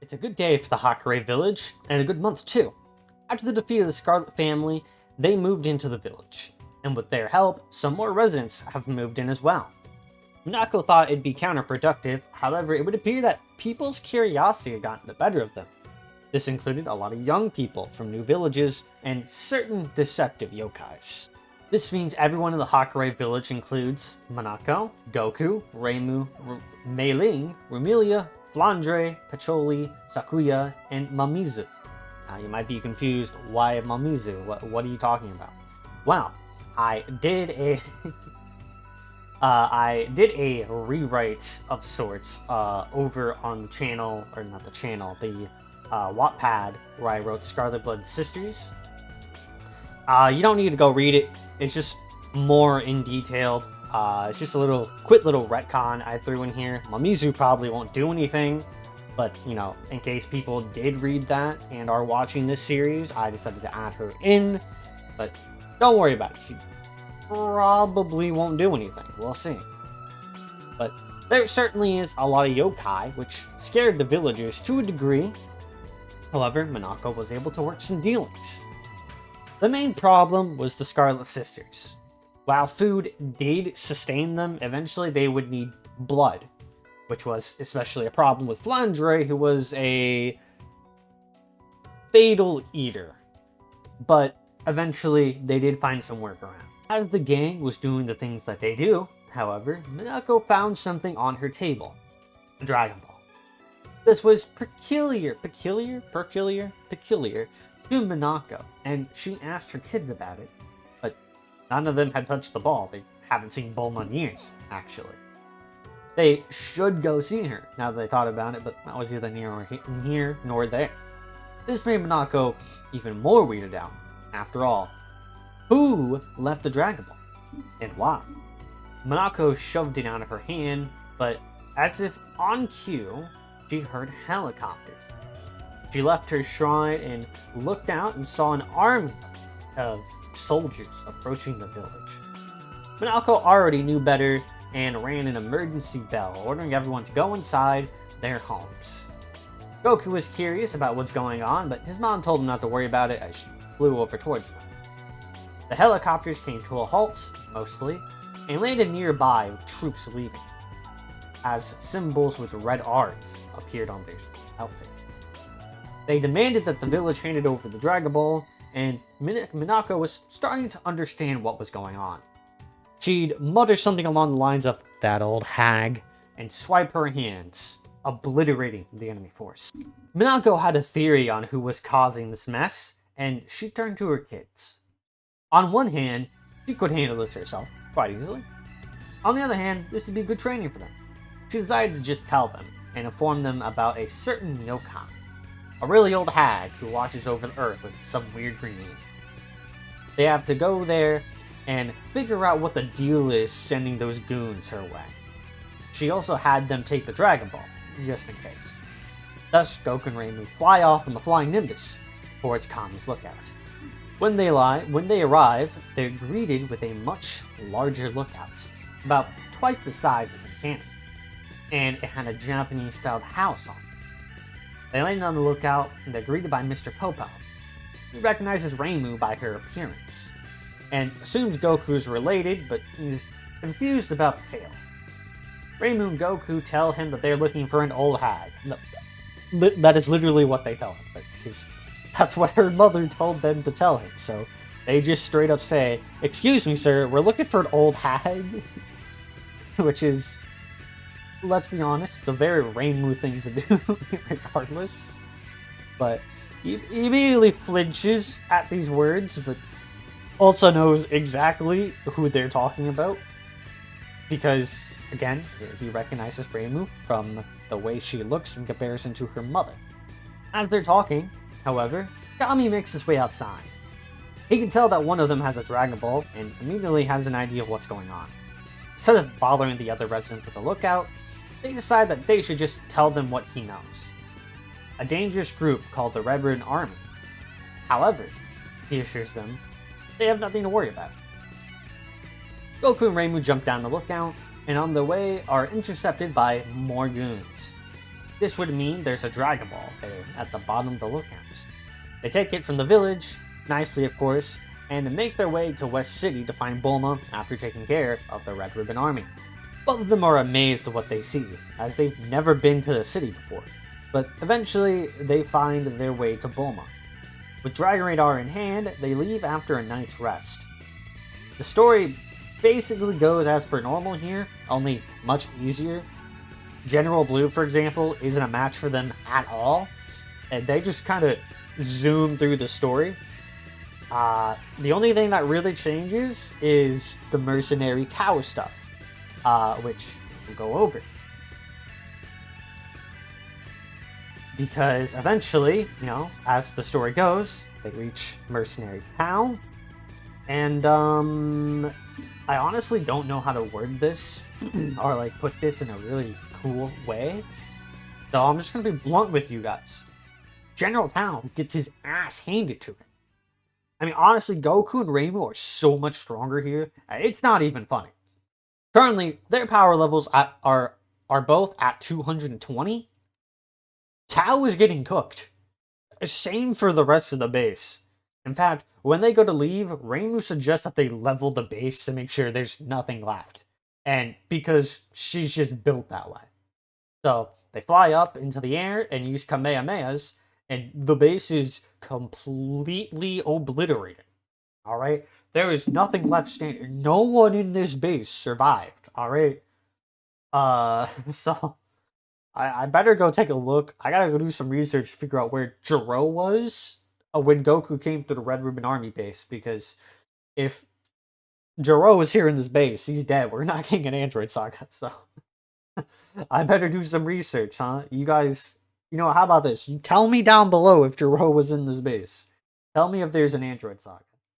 It's a good day for the Hakugyokurou village, and a good month too. After the defeat of the Scarlet family, they moved into the village, and with their help, some more residents have moved in as well. Minako thought it'd be counterproductive, however it would appear that people's curiosity had gotten the better of them. This included a lot of young people from new villages, and certain deceptive yokais. This means everyone in the Hakugyokurou village includes Minako, Goku, Reimu, Mei-ling, Rumelia, Flandre, Pacholi, Sakuya, and Mamizu. Now you might be confused, why Mamizu? What are you talking about? Well, I did a rewrite of sorts over on the channel, or not the channel, the Wattpad, where I wrote Scarlet Blood Sisters. You don't need to go read it. It's just more in detail. It's just a quick little retcon I threw in here. Mamizu probably won't do anything, but you know, in case people did read that and are watching this series, I decided to add her in. But don't worry about it. She probably won't do anything. We'll see. But there certainly is a lot of yokai, which scared the villagers to a degree. However, Minako was able to work some dealings. The main problem was the Scarlet Sisters. While food did sustain them, eventually they would need blood, which was especially a problem with Flandre, who was a fatal eater. But eventually they did find some workaround. As the gang was doing the things that they do, however, Minako found something on her table, a Dragon Ball. This was peculiar to Minako, and she asked her kids about it, but none of them had touched the ball. They haven't seen Bulma in years, actually. They should go see her, now that they thought about it, but that was either near nor there. This made Minako even more weirded out. After all, who left the Dragon Ball? And why? Minako shoved it out of her hand, but as if on cue, she heard helicopters. She left her shrine and looked out and saw an army of soldiers approaching the village. Minako already knew better and rang an emergency bell, ordering everyone to go inside their homes. Goku was curious about what's going on, but his mom told him not to worry about it as she flew over towards them. The helicopters came to a halt, mostly, and landed nearby with troops leaving, as symbols with red R's appeared on their outfits. They demanded that the village handed over the Dragon Ball, and Minako was starting to understand what was going on. She'd mutter something along the lines of, "That old hag," and swipe her hands, obliterating the enemy force. Minako had a theory on who was causing this mess, and she turned to her kids. On one hand, she could handle this herself quite easily. On the other hand, this would be good training for them. She decided to just tell them and inform them about a certain yokai, a really old hag who watches over the earth with some weird green name. They have to go there and figure out what the deal is sending those goons her way. She also had them take the Dragon Ball, just in case. Thus, Goku and Reimu fly off on the Flying Nimbus towards Kami's lookout. When they arrive, they're greeted with a much larger lookout, about twice the size as in canon, and it had a Japanese-styled house on it. They land on the lookout, and they're greeted by Mr. Popo. He recognizes Reimu by her appearance, and assumes Goku is related, but he's confused about the tale. Reimu and Goku tell him that they're looking for an old hag. No, that is literally what they tell him, because that's what her mother told them to tell him, so they just straight up say, "Excuse me, sir, we're looking for an old hag," which is, let's be honest, it's a very Reimu thing to do, regardless. But he immediately flinches at these words, but also knows exactly who they're talking about. Because, again, he recognizes Reimu from the way she looks in comparison to her mother. As they're talking, however, Kami makes his way outside. He can tell that one of them has a Dragon Ball, and immediately has an idea of what's going on. Instead of bothering the other residents at the lookout, they decide that they should just tell them what he knows. A dangerous group called the Red Army. However, he assures them, they have nothing to worry about. Goku and Reimu jump down the lookout, and on their way are intercepted by more goons. This would mean there's a Dragon Ball there at the bottom of the lookouts. They take it from the village, nicely of course, and make their way to West City to find Bulma after taking care of the Red Ribbon Army. Both of them are amazed at what they see, as they've never been to the city before, but eventually they find their way to Bulma. With Dragon Radar in hand, they leave after a night's rest. The story basically goes as per normal here, only much easier. General Blue, for example, isn't a match for them at all, and they just kind of zoom through the story. The only thing that really changes is the Mercenary Tao stuff, which we'll go over. Because eventually, as the story goes, they reach Mercenary Tao, and I honestly don't know how to word this or put this in a really cool way, so I'm just gonna be blunt with you guys. General Tao gets his ass handed to him. I mean, honestly, Goku and Reimu are so much stronger here. It's not even funny. Currently, their power levels are both at 220. Tao is getting cooked. Same for the rest of the base. In fact, when they go to leave, Reimu suggests that they level the base to make sure there's nothing left. And because she's just built that way. So, they fly up into the air and use Kamehamehas, and the base is completely obliterated. Alright? There is nothing left standing. No one in this base survived. Alright? So I better go take a look. I gotta go do some research to figure out where Jiro was when Goku came to the Red Ribbon Army base, because if Jiro was here in this base, he's dead. We're not getting an Android Saga, so I better do some research, huh? You guys, how about this? You tell me down below if Jiro was in this base. Tell me if there's an Android Saga.